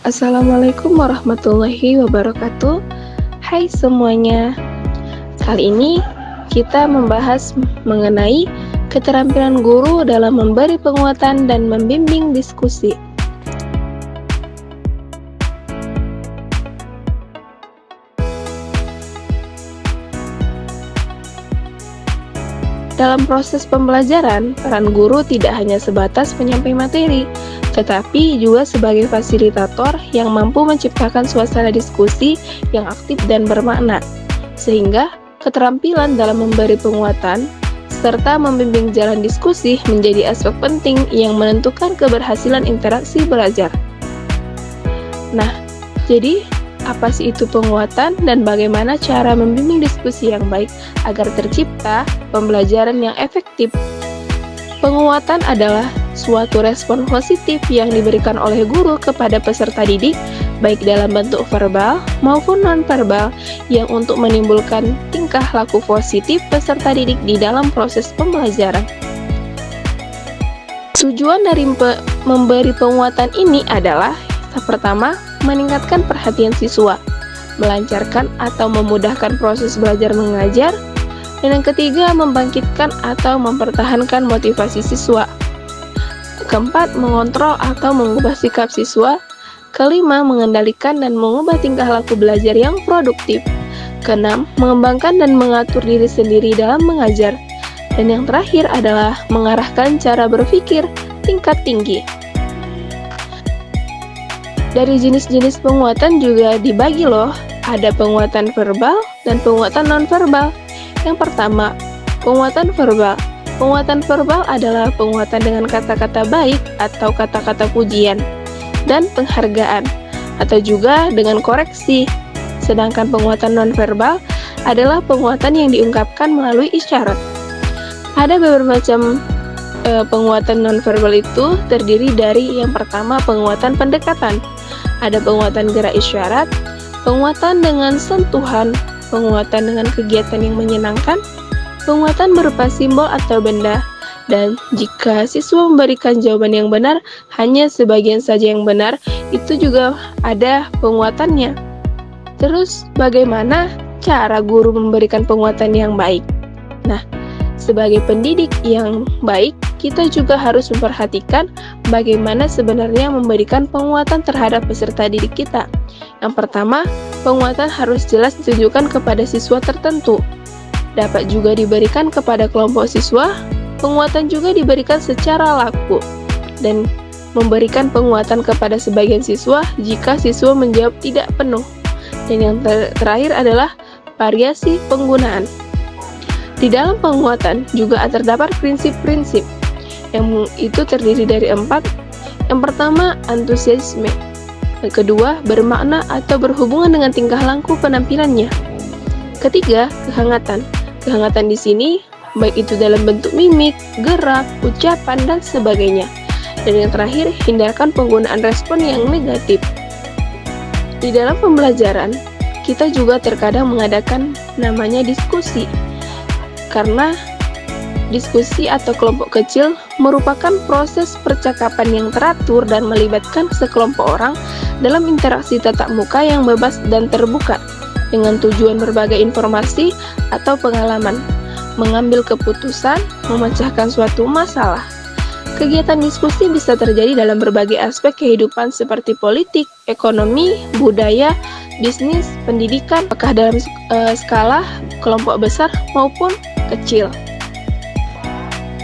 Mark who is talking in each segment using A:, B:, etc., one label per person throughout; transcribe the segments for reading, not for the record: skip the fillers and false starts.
A: Assalamualaikum warahmatullahi wabarakatuh. Hai semuanya. Kali ini kita membahas mengenai keterampilan guru dalam memberi penguatan dan membimbing diskusi. Dalam proses pembelajaran, peran guru tidak hanya sebatas penyampaian materi, tetapi juga sebagai fasilitator yang mampu menciptakan suasana diskusi yang aktif dan bermakna, sehingga keterampilan dalam memberi penguatan serta membimbing jalan diskusi menjadi aspek penting yang menentukan keberhasilan interaksi belajar. Nah, jadi apa sih itu penguatan dan bagaimana cara membimbing diskusi yang baik agar tercipta pembelajaran yang efektif? Penguatan adalah suatu respon positif yang diberikan oleh guru kepada peserta didik, baik dalam bentuk verbal maupun non-verbal, yang untuk menimbulkan tingkah laku positif peserta didik di dalam proses pembelajaran. Tujuan dari memberi penguatan ini adalah pertama, meningkatkan perhatian siswa, melancarkan atau memudahkan proses belajar mengajar, dan yang ketiga, membangkitkan atau mempertahankan motivasi siswa. Keempat, mengontrol atau mengubah sikap siswa. Kelima, mengendalikan dan mengubah tingkah laku belajar yang produktif. Keenam, mengembangkan dan mengatur diri sendiri dalam mengajar. Dan yang terakhir adalah mengarahkan cara berpikir tingkat tinggi. Dari jenis-jenis penguatan juga dibagi loh, ada penguatan verbal dan penguatan non-verbal. Yang pertama, penguatan verbal. Penguatan verbal adalah penguatan dengan kata-kata baik atau kata-kata pujian dan penghargaan, atau juga dengan koreksi. Sedangkan penguatan non-verbal adalah penguatan yang diungkapkan melalui isyarat. Ada beberapa macam penguatan non-verbal itu terdiri dari yang pertama, penguatan pendekatan. Ada penguatan gerak isyarat, penguatan dengan sentuhan, penguatan dengan kegiatan yang menyenangkan, penguatan berupa simbol atau benda, dan jika siswa memberikan jawaban yang benar, hanya sebagian saja yang benar, itu juga ada penguatannya. Terus, bagaimana cara guru memberikan penguatan yang baik? Nah, sebagai pendidik yang baik, kita juga harus memperhatikan bagaimana sebenarnya memberikan penguatan terhadap peserta didik kita. Yang pertama, penguatan harus jelas ditujukan kepada siswa tertentu. Dapat juga diberikan kepada kelompok siswa, penguatan juga diberikan secara laku, dan memberikan penguatan kepada sebagian siswa jika siswa menjawab tidak penuh. Dan yang terakhir adalah variasi penggunaan. Di dalam penguatan juga terdapat prinsip-prinsip yang itu terdiri dari 4. Yang pertama, antusiasme. Yang kedua, bermakna atau berhubungan dengan tingkah laku penampilannya. Ketiga, kehangatan. Kehangatan di sini baik itu dalam bentuk mimik, gerak, ucapan, dan sebagainya. Dan yang terakhir, hindarkan penggunaan respon yang negatif. Di dalam pembelajaran, kita juga terkadang mengadakan namanya diskusi. Karena diskusi atau kelompok kecil merupakan proses percakapan yang teratur dan melibatkan sekelompok orang dalam interaksi tatap muka yang bebas dan terbuka, dengan tujuan berbagi informasi atau pengalaman, mengambil keputusan, memecahkan suatu masalah. Kegiatan diskusi bisa terjadi dalam berbagai aspek kehidupan seperti politik, ekonomi, budaya, bisnis, pendidikan, apakah dalam skala kelompok besar maupun kecil.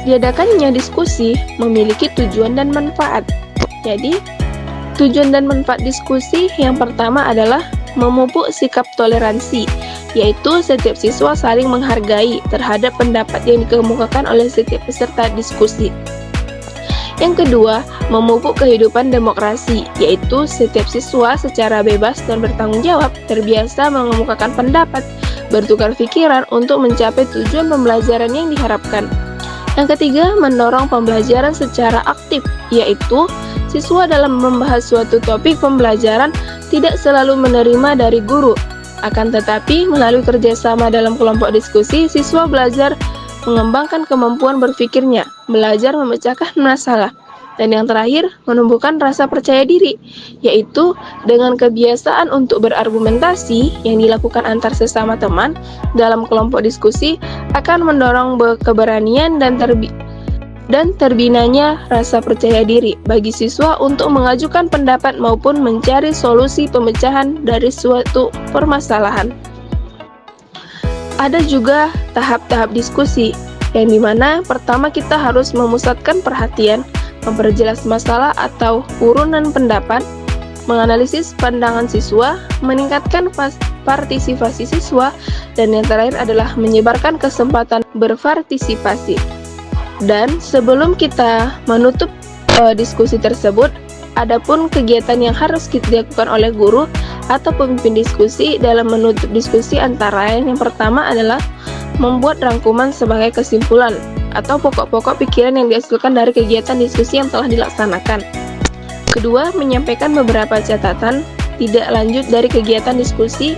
A: Diadakannya diskusi memiliki tujuan dan manfaat. Jadi, tujuan dan manfaat diskusi yang pertama adalah memupuk sikap toleransi, yaitu setiap siswa saling menghargai terhadap pendapat yang dikemukakan oleh setiap peserta diskusi. Yang kedua, memupuk kehidupan demokrasi, yaitu setiap siswa secara bebas dan bertanggung jawab terbiasa mengemukakan pendapat, bertukar pikiran untuk mencapai tujuan pembelajaran yang diharapkan. Yang ketiga, mendorong pembelajaran secara aktif, yaitu siswa dalam membahas suatu topik pembelajaran tidak selalu menerima dari guru. Akan tetapi, melalui kerjasama dalam kelompok diskusi, siswa belajar mengembangkan kemampuan berpikirnya, belajar memecahkan masalah, Dan yang terakhir, menumbuhkan rasa percaya diri, yaitu dengan kebiasaan untuk berargumentasi yang dilakukan antar sesama teman dalam kelompok diskusi akan mendorong keberanian dan terbinanya rasa percaya diri bagi siswa untuk mengajukan pendapat maupun mencari solusi pemecahan dari suatu permasalahan. Ada juga tahap-tahap diskusi, yang dimana pertama kita harus memusatkan perhatian, memperjelas masalah atau urunan pendapat, menganalisis pandangan siswa, meningkatkan partisipasi siswa, dan yang terakhir adalah menyebarkan kesempatan berpartisipasi. Dan sebelum kita menutup diskusi tersebut, adapun kegiatan yang harus dilakukan oleh guru atau pemimpin diskusi dalam menutup diskusi antara lain yang pertama adalah membuat rangkuman sebagai kesimpulan atau pokok-pokok pikiran yang dihasilkan dari kegiatan diskusi yang telah dilaksanakan. Kedua, menyampaikan beberapa catatan tidak lanjut dari kegiatan diskusi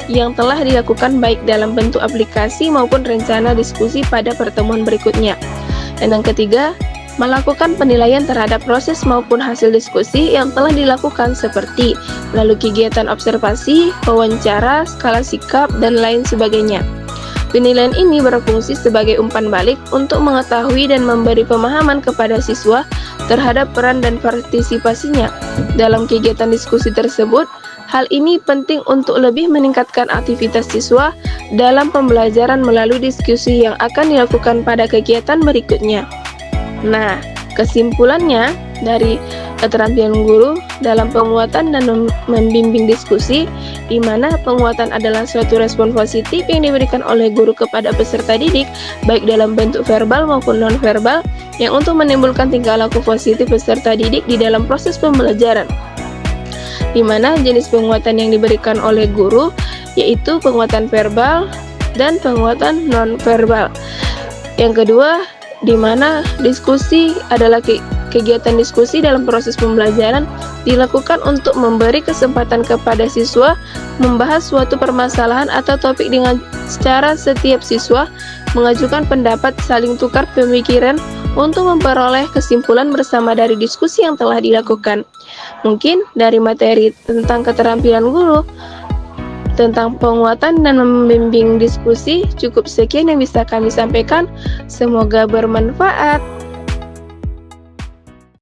A: yang telah dilakukan baik dalam bentuk aplikasi maupun rencana diskusi pada pertemuan berikutnya. Dan yang ketiga, melakukan penilaian terhadap proses maupun hasil diskusi yang telah dilakukan seperti melalui kegiatan observasi, wawancara, skala sikap, dan lain sebagainya. Penilaian ini berfungsi sebagai umpan balik untuk mengetahui dan memberi pemahaman kepada siswa terhadap peran dan partisipasinya dalam kegiatan diskusi tersebut. Hal ini penting untuk lebih meningkatkan aktivitas siswa dalam pembelajaran melalui diskusi yang akan dilakukan pada kegiatan berikutnya. Nah, kesimpulannya dari keterampilan guru dalam penguatan dan membimbing diskusi, di mana penguatan adalah suatu respon positif yang diberikan oleh guru kepada peserta didik, baik dalam bentuk verbal maupun non-verbal, yang untuk menimbulkan tingkah laku positif peserta didik di dalam proses pembelajaran. Di mana jenis penguatan yang diberikan oleh guru yaitu penguatan verbal dan penguatan non-verbal. Yang kedua, di mana diskusi adalah kegiatan diskusi dalam proses pembelajaran dilakukan untuk memberi kesempatan kepada siswa membahas suatu permasalahan atau topik dengan secara setiap siswa mengajukan pendapat, saling tukar pemikiran untuk memperoleh kesimpulan bersama dari diskusi yang telah dilakukan. Mungkin dari materi tentang keterampilan guru tentang penguatan dan membimbing diskusi cukup sekian yang bisa kami sampaikan. Semoga bermanfaat.